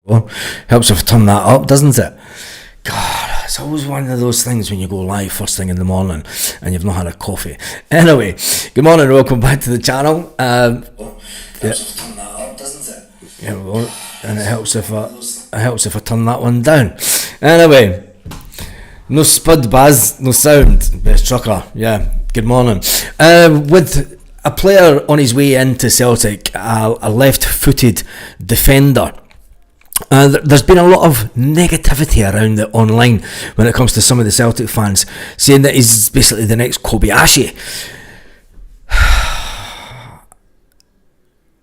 Well, helps if I turn that up, doesn't it? God, it's always one of those things when you go live first thing in the morning and you've not had a coffee. Anyway, good morning and welcome back to the channel. Helps if I turn that up, doesn't it? Yeah, well, and it helps if I turn that one down. Anyway, no spud, Baz, no sound. Best trucker, yeah. Good morning. With a player on his way into Celtic, a left-footed defender. There's been a lot of negativity around it online when it comes to some of the Celtic fans, saying that he's basically the next Kobayashi.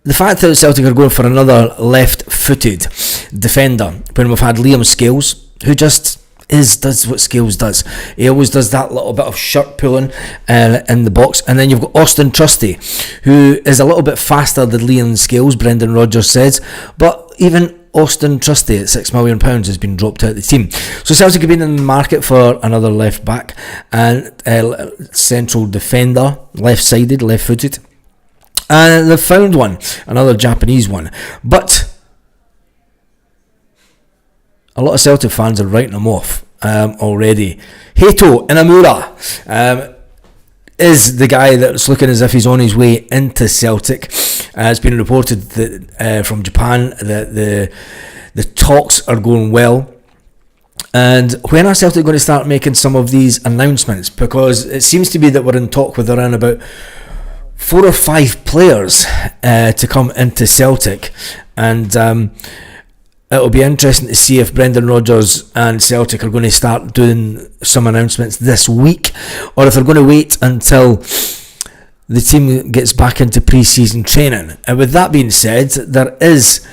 The fact that Celtic are going for another left-footed defender when we've had Liam Scales, who just does what Scales does. He always does that little bit of shirt pulling in the box. And then you've got Austin Trusty, who is a little bit faster than Liam Scales, Brendan Rodgers says, but even Austin Trusty at £6 million has been dropped out of the team. So Celtic have been in the market for another left back and central defender, left-sided, left-footed. And they've found one, another Japanese one. But a lot of Celtic fans are writing them off already. Heito Inamura is the guy that's looking as if he's on his way into Celtic. It's been reported that from Japan that the talks are going well. And when are Celtic going to start making some of these announcements? Because it seems to be that we're in talk with around about 4 or 5 players to come into Celtic. And it'll be interesting to see if Brendan Rodgers and Celtic are going to start doing some announcements this week, or if they're going to wait until the team gets back into pre-season training. And with that being said, there is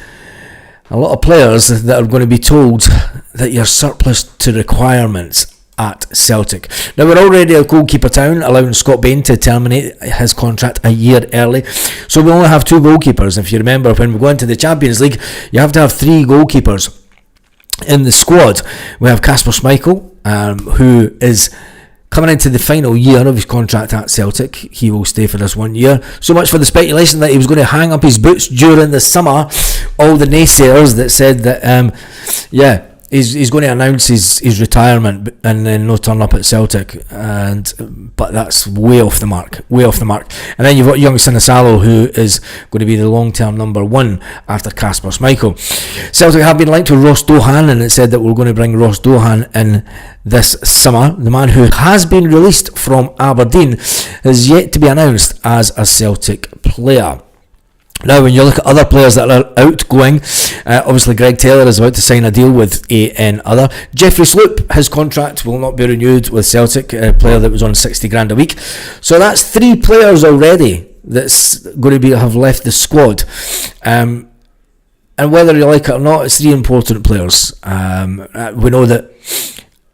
a lot of players that are going to be told that you're surplus to requirements at Celtic. Now, we're already a goalkeeper town, allowing Scott Bain to terminate his contract a year early. So we only have 2 goalkeepers. If you remember, when we go into the Champions League, you have to have 3 goalkeepers in the squad. We have Kasper Schmeichel, who is coming into the final year of his contract at Celtic. He will stay for this 1 year. So much for the speculation that he was going to hang up his boots during the summer. All the naysayers that said that, he's going to announce his retirement and then no turn up at Celtic, but that's way off the mark. And then you've got young Sinisalo, who is going to be the long-term number 1 after Kasper Schmeichel. Celtic have been linked to Ross Dohan, and it said that we're going to bring Ross Dohan in this summer. The man who has been released from Aberdeen is yet to be announced as a Celtic player. Now, when you look at other players that are outgoing, obviously Greg Taylor is about to sign a deal with other. Jeffrey Sloop, his contract will not be renewed with Celtic, a player that was on 60 grand a week. So that's 3 players already that's going to have left the squad. And whether you like it or not, it's 3 important players. We know that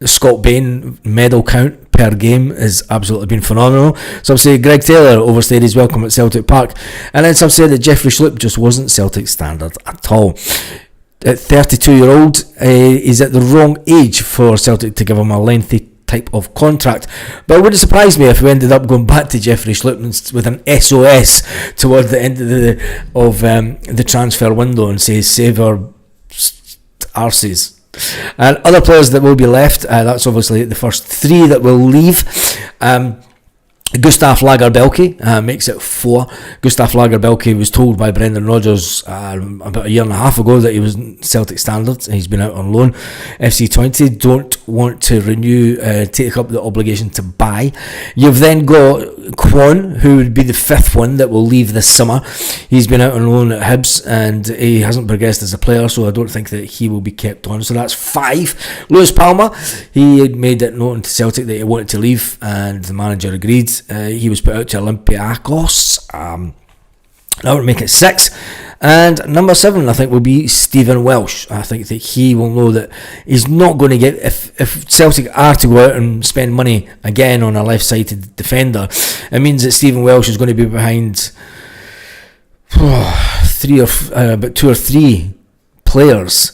Scott Bain medal count per game has absolutely been phenomenal. Some say Greg Taylor overstayed his welcome at Celtic Park, and then some say that Jeffrey Sloop just wasn't Celtic standard at all. At 32-year-old, he's at the wrong age for Celtic to give him a lengthy type of contract, but it wouldn't surprise me if we ended up going back to Jeffrey Sloop with an SOS toward the end of the transfer window and say save our arses. And other players that will be left, that's obviously the first 3 that will leave. Gustav Lagerbielke makes it 4. Gustav Lagerbielke was told by Brendan Rodgers about a year and a half ago that he was Celtic standards, and he's been out on loan. FC Twente don't want to renew, take up the obligation to buy. You've then got Kwon, who would be the 5th one that will leave this summer. He's been out on loan at Hibs and he hasn't progressed as a player, so I don't think that he will be kept on. So that's 5. Lewis Palmer, he had made it known to Celtic that he wanted to leave, and the manager agreed. He was put out to Olympiacos. That would make it 6. And number 7, I think, will be Stephen Welsh. I think that he will know that he's not going to get, if Celtic are to go out and spend money again on a left-sided defender, it means that Stephen Welsh is going to be behind about 2 or 3 players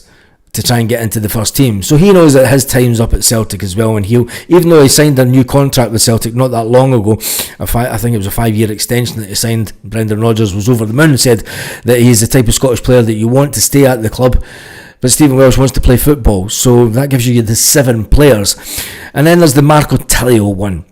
to try and get into the first team. So he knows that his time's up at Celtic as well, and even though he signed a new contract with Celtic not that long ago, I think it was a 5-year extension that he signed, Brendan Rodgers was over the moon and said that he's the type of Scottish player that you want to stay at the club but Stephen Welsh wants to play football, so that gives you the 7 players. And then there's the Marco Tilio one.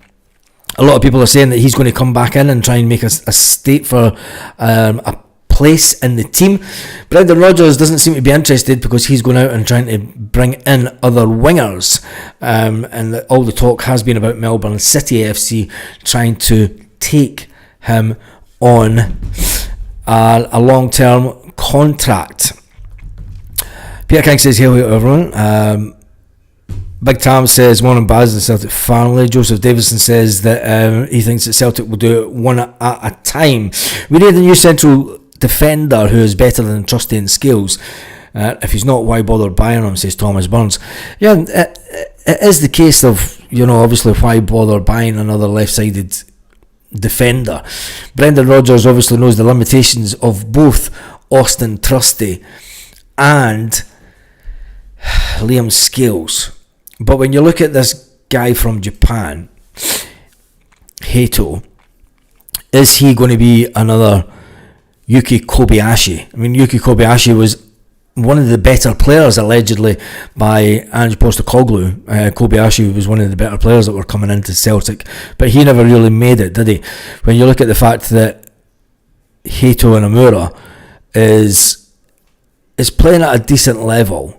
A lot of people are saying that he's going to come back in and try and make a state for a place in the team. Brendan Rodgers doesn't seem to be interested because he's going out and trying to bring in other wingers, and all the talk has been about Melbourne City FC trying to take him on a long-term contract. Peter King says, hello everyone. Big Tam says, morning Baz and Celtic family. Joseph Davison says that he thinks that Celtic will do it one at a time. We need a new central defender who is better than Trusty and Scales. If he's not, why bother buying him, says Thomas Burns. Yeah, it is the case of, obviously why bother buying another left-sided defender. Brendan Rodgers obviously knows the limitations of both Austin Trusty and Liam Scales. But when you look at this guy from Japan, Hato, is he going to be another Yuki Kobayashi? I mean, Yuki Kobayashi was one of the better players, allegedly, by Ange Postecoglou. Kobayashi was one of the better players that were coming into Celtic, but he never really made it, did he? When you look at the fact that Hato Inamura is playing at a decent level,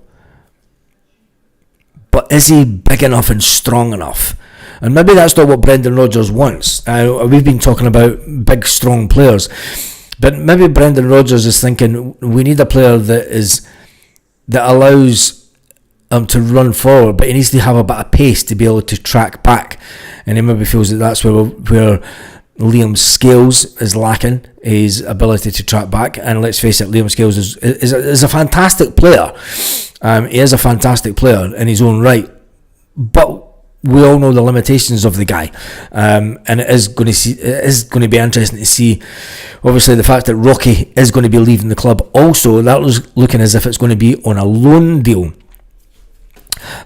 but is he big enough and strong enough? And maybe that's not what Brendan Rodgers wants. We've been talking about big, strong players, but maybe Brendan Rodgers is thinking we need a player that allows him to run forward, but he needs to have a bit of pace to be able to track back. And he maybe feels that that's where Liam Scales is lacking, his ability to track back. And let's face it, Liam Scales is a fantastic player. He is a fantastic player in his own right, but we all know the limitations of the guy, and it is going to be interesting to see. Obviously, the fact that Rocky is going to be leaving the club. Also, that was looking as if it's going to be on a loan deal.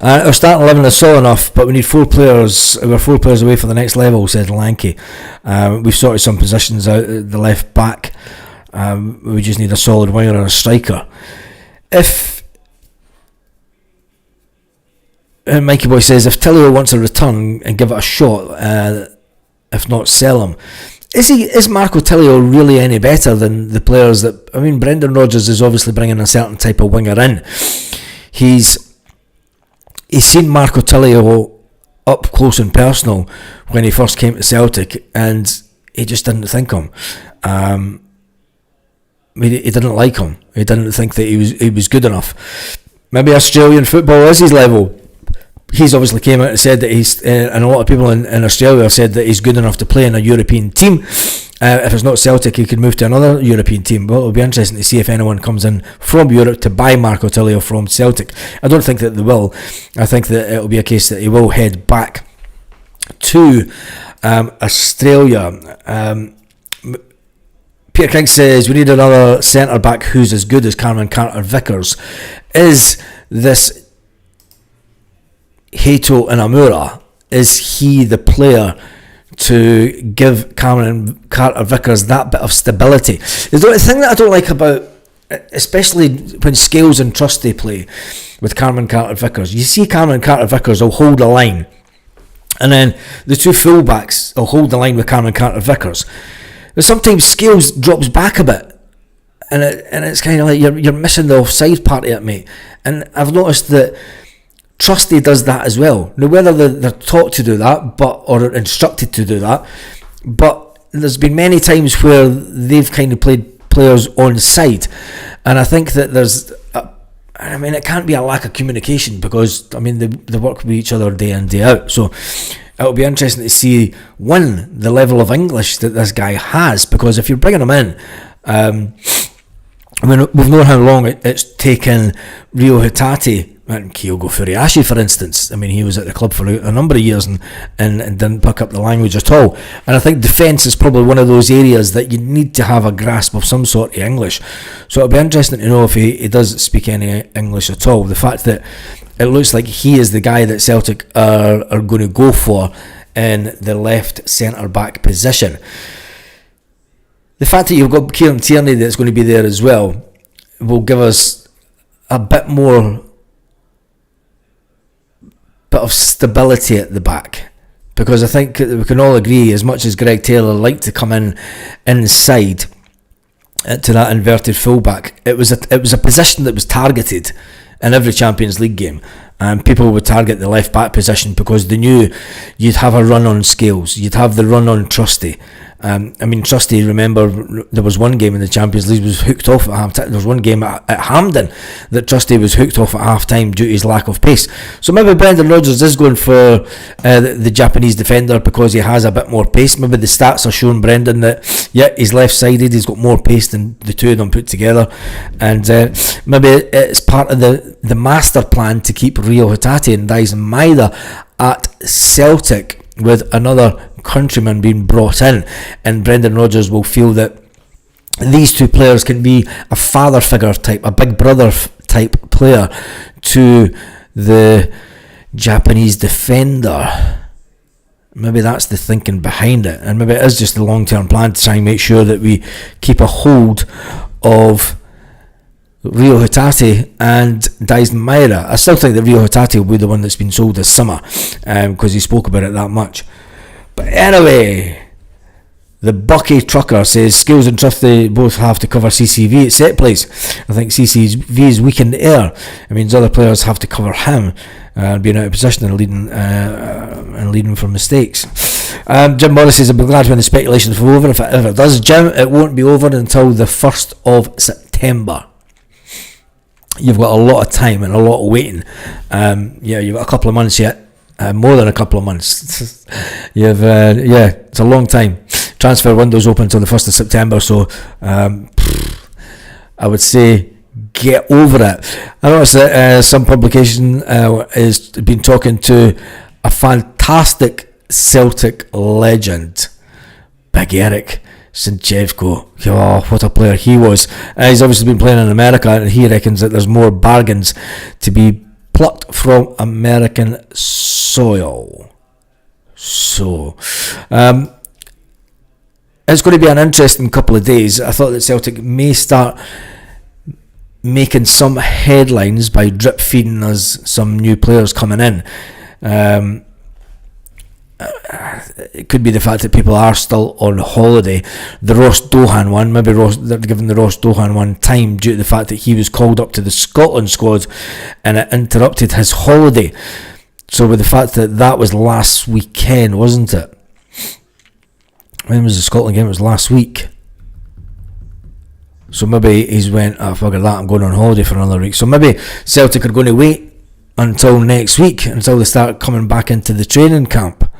Our starting 11 is solid enough, but we need 4 players. We're 4 players away for the next level, said Lanky. We've sorted some positions out at the left back. We just need a solid winger and a striker. If Mikey Boy says, if Tilio wants a return and give it a shot, if not sell him, is Marco Tilio really any better than the players that... I mean, Brendan Rodgers is obviously bringing a certain type of winger in. He's seen Marco Tilio up close and personal when he first came to Celtic, and he just didn't think him. He didn't like him. He didn't think that he was good enough. Maybe Australian football is his level. He's obviously came out and said that he's, and a lot of people in Australia have said that he's good enough to play in a European team. If it's not Celtic, he could move to another European team. But it'll be interesting to see if anyone comes in from Europe to buy Marco Tilio from Celtic. I don't think that they will. I think that it'll be a case that he will head back to Australia. Peter King says, we need another centre-back who's as good as Cameron Carter-Vickers. Is this Hato Inamura, is he the player to give Cameron Carter-Vickers that bit of stability? The thing that I don't like about, especially when Scales and Trusty play with Cameron Carter-Vickers, you see Cameron Carter-Vickers will hold the line, and then the 2 fullbacks will hold the line with Cameron Carter-Vickers. But sometimes Scales drops back a bit, and it's kind of like you're missing the offside part of it, mate. And I've noticed that Trusty does that as well. Now, whether they're taught to do that, or instructed to do that, but there's been many times where they've kind of played players on side, and I think that it can't be a lack of communication, because they work with each other day in, day out. So it'll be interesting to see, one, the level of English that this guy has, because if you're bringing him in, we've known how long it's taken Rio Hitati and Kyogo Furiashi, for instance. He was at the club for a number of years and didn't pick up the language at all. And I think defence is probably one of those areas that you need to have a grasp of some sort of English. So it'll be interesting to know if he does speak any English at all. The fact that it looks like he is the guy that Celtic are going to go for in the left centre-back position. The fact that you've got Kieran Tierney that's going to be there as well will give us a bit of stability at the back, because I think we can all agree, as much as Greg Taylor liked to come in inside to that inverted fullback, it was a position that was targeted in every Champions League game. People would target the left back position because they knew you'd have a run on Scales, you'd have the run on Trusty. Trusty, remember, there was one game in the Champions League was hooked off at half time. There was one game at Hampden that Trusty was hooked off at half time due to his lack of pace. So maybe Brendan Rodgers is going for the Japanese defender because he has a bit more pace. Maybe the stats are showing Brendan that, yeah, he's left-sided, he's got more pace than the two of them put together. And maybe it's part of the master plan to keep Rio Hatate and Daizen Maeda at Celtic, with another countryman being brought in, and Brendan Rodgers will feel that these two players can be a father figure type, a big brother type player to the Japanese defender. Maybe that's the thinking behind it, and maybe it is just the long-term plan to try and make sure that we keep a hold of Rio Hatate and Daizen Maeda. I still think that Rio Hatate will be the one that's been sold this summer, because he spoke about it that much. But anyway, the Bucky Trucker says Scales and Trusty both have to cover CCV at set plays. I think CCV is weak in the air. It means other players have to cover him, being out of position and leading from mistakes. Jim Morris says, I'll be glad when the speculations are over. If it ever does, Jim, it won't be over until the 1st of September. You've got a lot of time and a lot of waiting. You've got a couple of months yet. More than a couple of months. It's a long time. Transfer window's open until the 1st of September, so I would say get over it. I noticed that some publication has been talking to a fantastic Celtic legend, Big Eric Sinchevko. Oh, what a player he was. He's obviously been playing in America, and he reckons that there's more bargains to be plucked from American soil. So it's going to be an interesting couple of days. I thought that Celtic may start making some headlines by drip feeding us some new players coming in. It could be the fact that people are still on holiday. The Ross Dohan one, maybe they're giving the Ross Dohan one time due to the fact that he was called up to the Scotland squad and it interrupted his holiday. So with the fact that was last weekend, wasn't it? When was the Scotland game? It was last week. So maybe he's went, forget that, I'm going on holiday for another week. So maybe Celtic are going to wait until next week, until they start coming back into the training camp.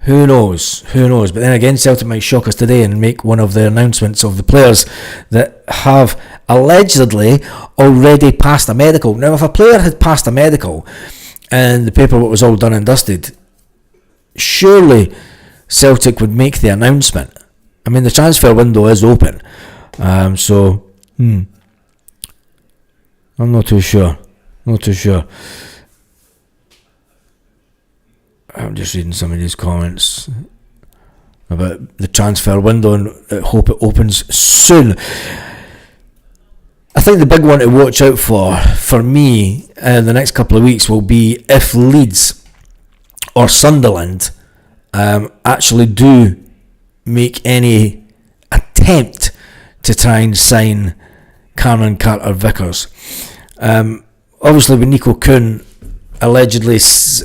Who knows? But then again, Celtic might shock us today and make one of the announcements of the players that have allegedly already passed a medical. Now, if a player had passed a medical and the paperwork was all done and dusted, surely Celtic would make the announcement. I mean, the transfer window is open. I'm not too sure. I'm just reading some of these comments about the transfer window, and I hope it opens soon. I think the big one to watch out for me in the next couple of weeks will be if Leeds or Sunderland actually do make any attempt to try and sign Cameron Carter-Vickers. Obviously with Nico Kuhn allegedly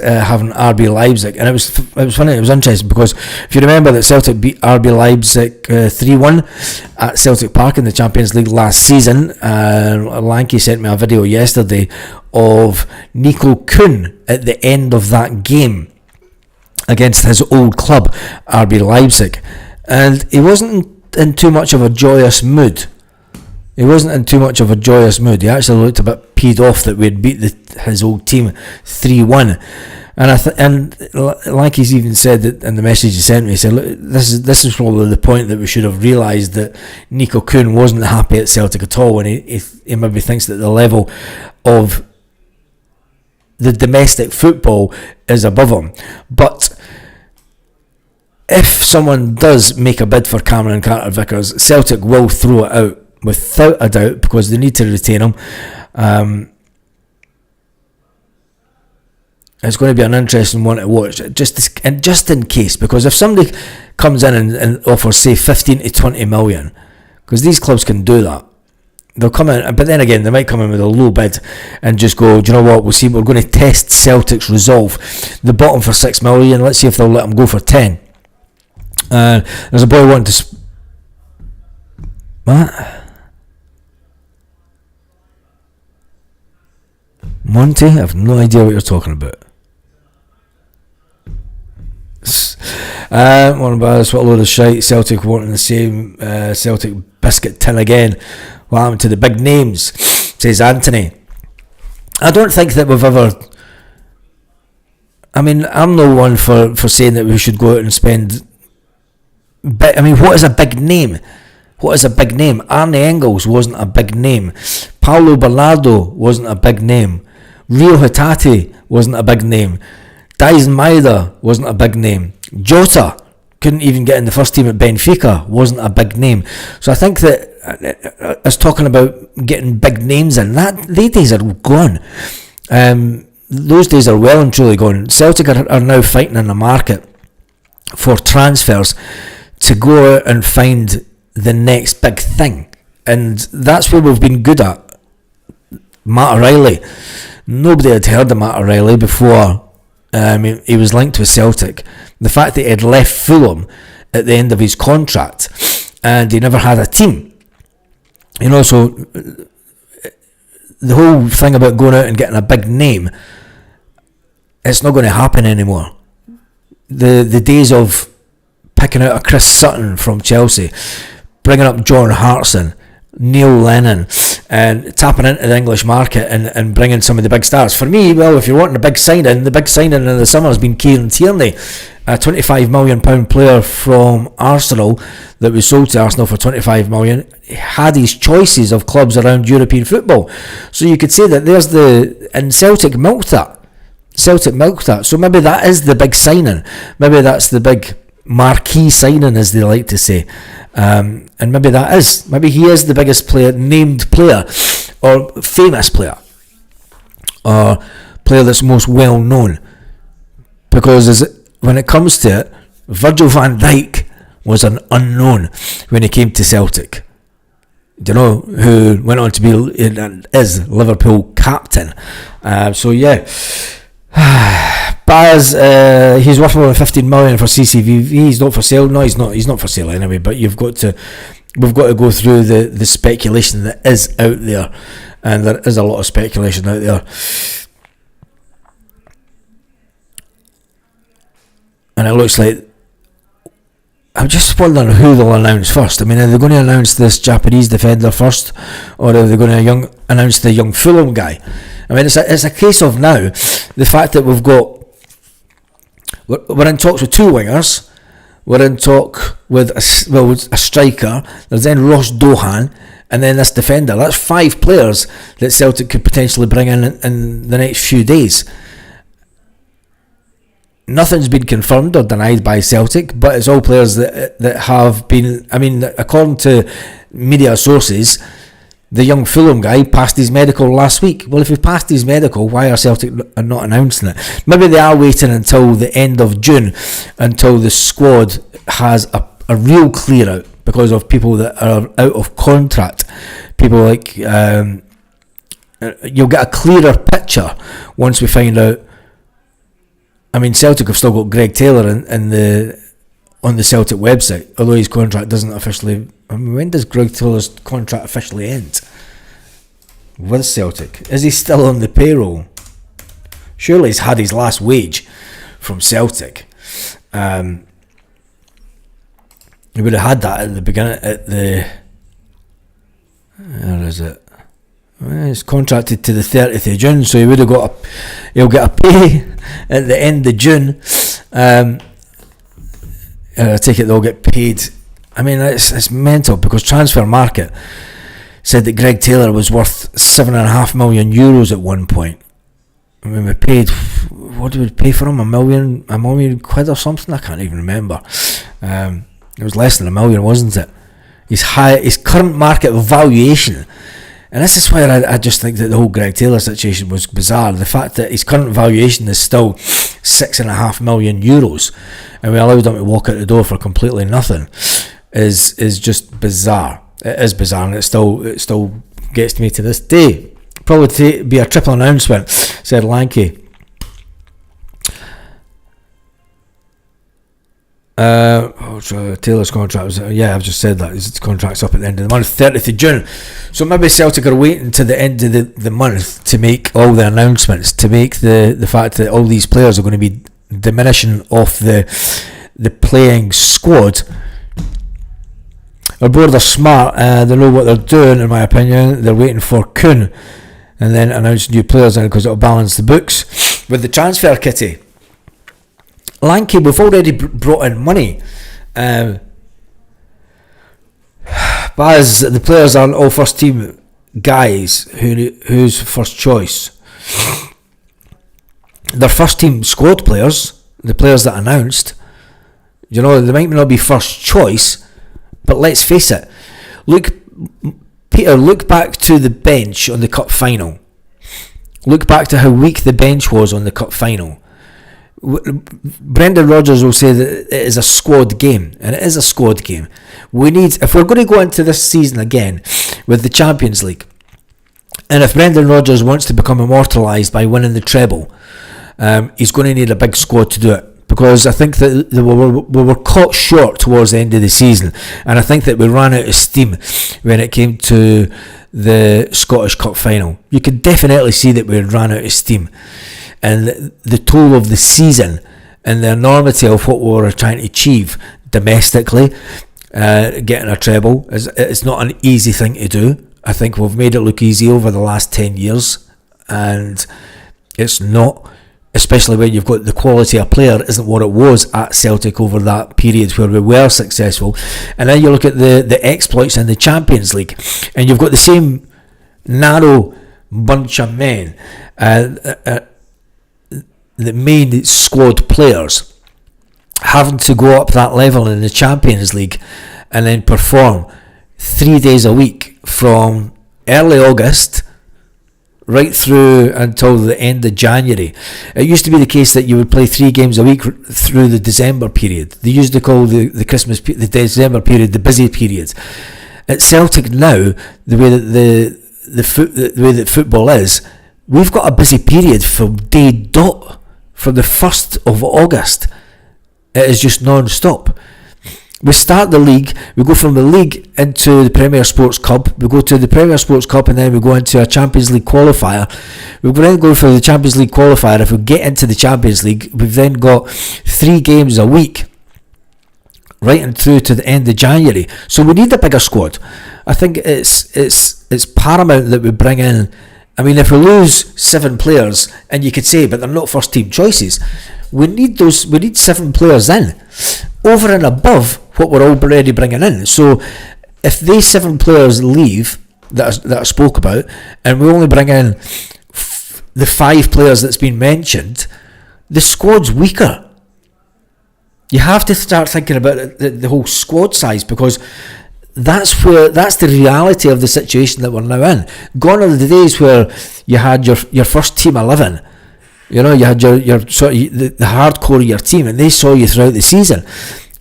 having RB Leipzig, and it was funny, it was interesting because if you remember that Celtic beat RB Leipzig 3-1 at Celtic Park in the Champions League last season. Lanky sent me a video yesterday of Nico Kuhn at the end of that game against his old club RB Leipzig, and he wasn't in too much of a joyous mood. He actually looked a bit peed off that we'd beat his old team 3-1. And like he's even said that in the message he sent me, he said, look, this is probably the point that we should have realised that Nico Kuhn wasn't happy at Celtic at all, and he maybe thinks that the level of the domestic football is above him. But if someone does make a bid for Cameron Carter-Vickers, Celtic will throw it out without a doubt because they need to retain him. It's going to be an interesting one to watch, just in case, because if somebody comes in and offers, say, 15 to 20 million, because these clubs can do that, they'll come in, but then again, they might come in with a low bid and just go, do you know what, we'll see, we're going to test Celtic's resolve. The bottom for 6 million, let's see if they'll let them go for 10. There's a boy wanting to... What? Monty? I have no idea what you're talking about. One about us, what a load of shite. Celtic wanting the same Celtic biscuit tin again. What happened to the big names? Says Anthony. I don't think that we've ever... I mean, I'm no one for saying that we should go out and spend... But, I mean, what is a big name? What is a big name? Arne Engels wasn't a big name. Paulo Bernardo wasn't a big name. Rio Hatate wasn't a big name. Dyson Maeda wasn't a big name. Jota couldn't even get in the first team at Benfica, wasn't a big name. So I think that us talking about getting big names in, those days are gone. Those days are well and truly gone. Celtic are now fighting in the market for transfers to go out and find the next big thing, and that's where we've been good at. Matt O'Reilly, nobody had heard of Matt O'Reilly before he was linked with Celtic. The fact that he had left Fulham at the end of his contract and he never had a team, so the whole thing about going out and getting a big name, it's not going to happen anymore. The days of picking out a Chris Sutton from Chelsea, bringing up John Hartson, Neil Lennon, and tapping into the English market and bringing some of the big stars. For me, well, if you're wanting a big signing, the big signing in the summer has been Kieran Tierney, a £25 million player from Arsenal that was sold to Arsenal for £25 million. He had his choices of clubs around European football. So you could say that and Celtic milked that. So maybe that is the big signing. Maybe that's the big marquee signing, as they like to say. And maybe he is the biggest player, named player, or famous player, or player that's most well known. Because when it comes to it, Virgil van Dijk was an unknown when he came to Celtic. Do you know who went on to be and is Liverpool captain? So yeah. Baz, he's worth more than 15 million for CCV. He's not for sale. No, he's not for sale anyway. But we've got to go through the speculation that is out there, and there is a lot of speculation out there. And it looks like, I'm just wondering who they'll announce first. I mean, are they going to announce this Japanese defender first, or are they going to announce the young Fulham guy? I mean, it's a case of now the fact that we're in talks with two wingers, we're in talk with a striker, there's then Ross Dohan, and then this defender. That's 5 players that Celtic could potentially bring in the next few days. Nothing's been confirmed or denied by Celtic, but it's all players that have been, I mean, according to media sources, the young Fulham guy passed his medical last week. Well, if he passed his medical, why are Celtic not announcing it? Maybe they are waiting until the end of June, until the squad has a real clear out because of people that are out of contract. People like, you'll get a clearer picture once we find out. I mean, Celtic have still got Greg Taylor on the Celtic website, although his contract doesn't officially... I mean, when does Greg Taylor's contract officially end with Celtic? Is he still on the payroll? Surely he's had his last wage from Celtic. He would have had that at the beginning, where is it? Well, he's contracted to the 30th of June, so he'll get a pay at the end of June. I take it they'll get paid. I mean, it's mental, because Transfer Market said that Greg Taylor was worth €7.5 million at one point. I mean, we paid, what did we pay for him? a million quid or something? I can't even remember. It was less than $1 million, wasn't it? His current market valuation And this is where I just think that the whole Greg Taylor situation was bizarre. The fact that his current valuation is still €6.5 million, and we allowed him to walk out the door for completely nothing, is just bizarre. It is bizarre, and it still gets to me to this day. Probably be a triple announcement, said Lanky. Taylor's contract was, I've just said that his contract's up at the end of the month, 30th of June. So maybe Celtic are waiting to the end of the month to make all the announcements, to make the fact that all these players are going to be diminishing off the playing squad. Our board are smart, they know what they're doing, in my opinion. They're waiting for Kuhn and then announce new players in, because it'll balance the books with the transfer kitty. Lanky, we've already brought in money. Baz, the players aren't all first team guys. Who's first choice? They're first team squad players, the players that announced. They might not be first choice, but let's face it. Peter, look back to the bench on the cup final. Look back to how weak the bench was on the cup final. Brendan Rodgers will say that it is a squad game, and it is a squad game. If we're going to go into this season again with the Champions League, and if Brendan Rodgers wants to become immortalised by winning the treble, he's going to need a big squad to do it, because I think that we were caught short towards the end of the season, and I think that we ran out of steam when it came to the Scottish Cup final. You could definitely see that we had ran out of steam. And the toll of the season and the enormity of what we were trying to achieve domestically, getting a treble, it's not an easy thing to do. I think we've made it look easy over the last 10 years, and it's not, especially when you've got the quality of player isn't what it was at Celtic over that period where we were successful. And then you look at the exploits in the Champions League, and you've got the same narrow bunch of men, the main squad players, having to go up that level in the Champions League and then perform 3 days a week from early August right through until the end of January. It used to be the case that you would play 3 games a week through the December period. They used to call the December period the busy period. At Celtic now, the way that football is, we've got a busy period from day dot. From the 1st of August, it is just non-stop. We start the league, we go from the league into the Premier Sports Cup, we go to the Premier Sports Cup, and then we go into a Champions League qualifier. We then go for the Champions League qualifier. If we get into the Champions League, we've then got 3 games a week right and through to the end of January. So we need a bigger squad. I think it's paramount that we bring in. I mean, if we lose 7 players, and you could say, but they're not first team choices, we need 7 players in, over and above what we're already bringing in. So if these 7 players leave that I spoke about, and we only bring in the 5 players that's been mentioned, the squad's weaker. You have to start thinking about the whole squad size, because that's the reality of the situation that we're now in. Gone are the days where you had your first team 11. You had your sort of the hardcore of your team, and they saw you throughout the season.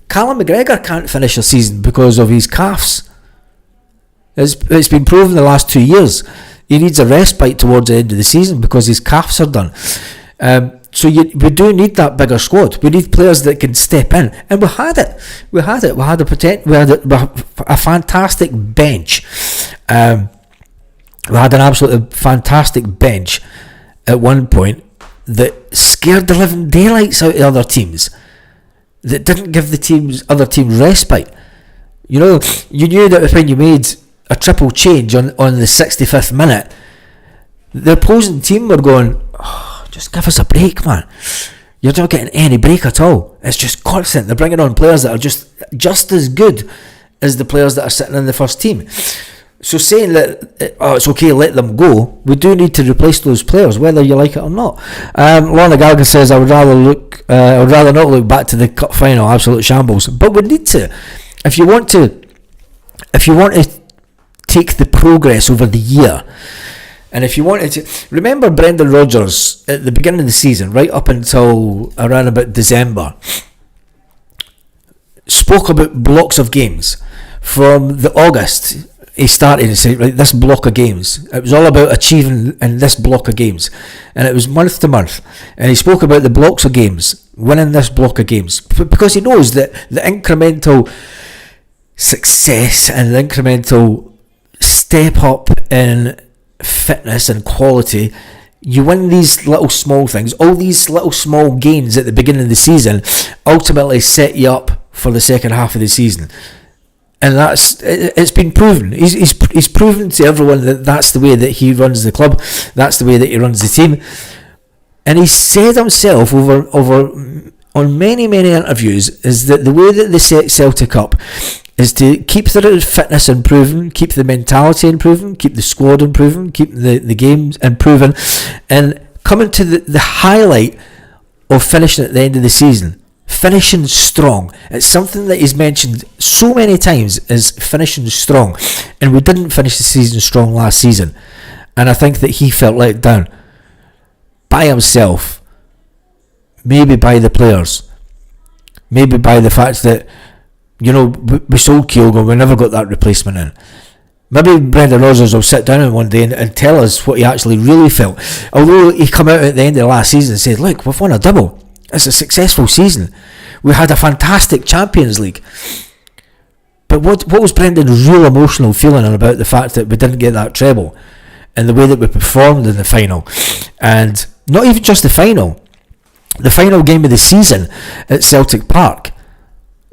Callum McGregor can't finish a season because of his calves. It's been proven the last 2 years. He needs a respite towards the end of the season because his calves are done. So we do need that bigger squad. We need players that can step in, and we had it. We had a fantastic bench. We had an absolutely fantastic bench at one point that scared the living daylights out of other teams. That didn't give the other teams respite. You knew that when you made a triple change on the 65th minute, the opposing team were going, just give us a break, man. You're not getting any break at all. It's just constant. They're bringing on players that are just as good as the players that are sitting in the first team. So saying that it's okay, let them go, we do need to replace those players, whether you like it or not. Lorna Gallagher says, I would rather not look back to the cup final, absolute shambles. But we need to. If you want to take the progress over the year. And if you wanted to remember, Brendan Rodgers at the beginning of the season, right up until around about December, spoke about blocks of games. From the August, he started to say, right, this block of games. It was all about achieving in this block of games, and it was month to month. And he spoke about the blocks of games, winning this block of games, because he knows that the incremental success and the incremental step up in fitness and quality, you win these little small things. All these little small gains at the beginning of the season ultimately set you up for the second half of the season. And it's been proven. He's proven to everyone that that's the way that he runs the club, that's the way that he runs the team. And he said himself over on many interviews is that the way that they set Celtic up is to keep their fitness improving, keep the mentality improving, keep the squad improving, keep the games improving, and coming to the highlight of finishing at the end of the season, finishing strong. It's something that he's mentioned so many times, is finishing strong, and we didn't finish the season strong last season, and I think that he felt let down by himself, maybe by the players, maybe by the fact that, you know, we sold Kyogo, we never got that replacement in. Maybe Brendan Rodgers will sit down one day and tell us what he actually really felt. Although he come out at the end of the last season and said, look, we've won a double. It's a successful season. We had a fantastic Champions League. But what was Brendan's real emotional feeling about the fact that we didn't get that treble and the way that we performed in the final? And not even just the final game of the season at Celtic Park.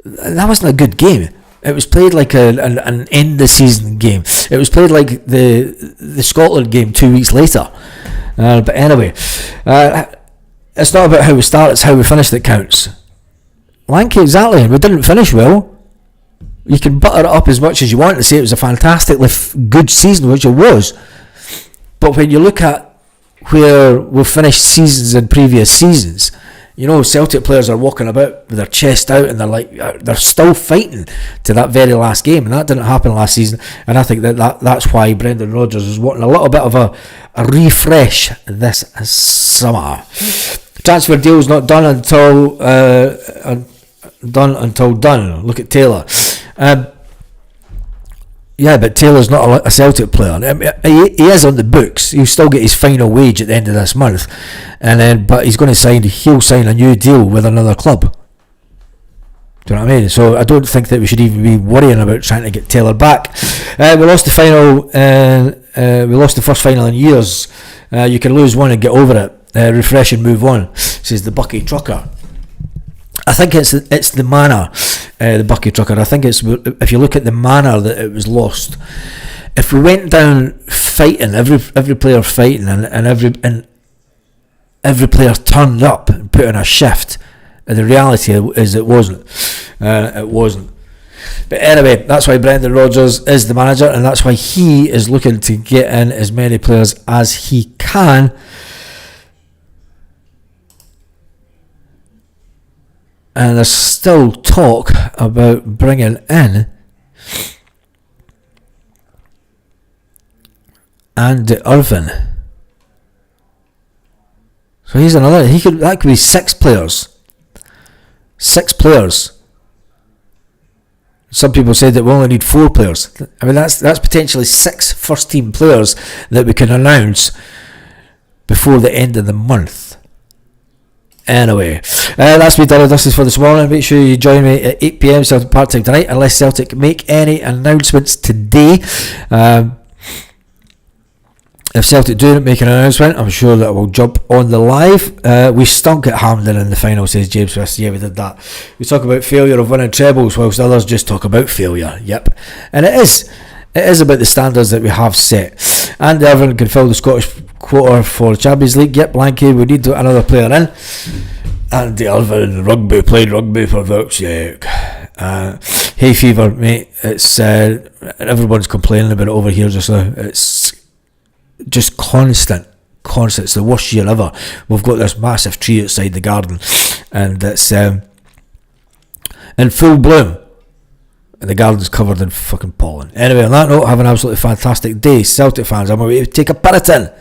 That wasn't a good game. It was played like an end the season game. It was played like the Scotland game 2 weeks later. But anyway, it's not about how we start, it's how we finish that counts. Lanky, exactly. We didn't finish well. You can butter it up as much as you want and say it was a fantastically good season, which it was. But when you look at where we've finished seasons in previous seasons, you know, Celtic players are walking about with their chest out and they're still fighting to that very last game, and that didn't happen last season. And I think that's why Brendan Rodgers is wanting a little bit of a refresh this summer. Transfer deal's not done until done. Look at Taylor. Yeah, but Taylor's not a Celtic player. I mean, he is on the books. He'll still get his final wage at the end of this month, but he'll sign a new deal with another club. Do you know what I mean? So I don't think that we should even be worrying about trying to get Taylor back. We lost the final. We lost the first final in years. You can lose one and get over it. Refresh and move on, says the Bucky Trucker. I think it's the manner, the Bucky Trucker. I think it's, if you look at the manner that it was lost. If we went down fighting, every player fighting, and every player turned up and put in a shift, and the reality is it wasn't. It wasn't. But anyway, that's why Brendan Rodgers is the manager, and that's why he is looking to get in as many players as he can. And there's still talk about bringing in Andy Irvine. So he's another. That could be 6 players. 6 players. Some people said that we only need 4 players. I mean, that's potentially 6 first team players that we can announce before the end of the month. Anyway, that's me done with this for this morning. Make sure you join me at 8 p.m. Celtic Park time tonight, unless Celtic make any announcements today. If Celtic do make an announcement, I'm sure that I will jump on the live. We stunk at Hampden in the final, says James West. Yeah, we did that. We talk about failure of winning trebles, whilst others just talk about failure. Yep, and it is about the standards that we have set. And Irvine can fill the Scottish quota for Champions League. Yep, Lanky, we need another player in. And Irvine played rugby for Volkswagen. Hay fever, mate. It's everyone's complaining about it over here just now. It's just constant. It's the worst year ever. We've got this massive tree outside the garden, and it's in full bloom. and the garden's covered in fucking pollen. Anyway, on that note, have an absolutely fantastic day, Celtic fans. I'm going to take a Piriton.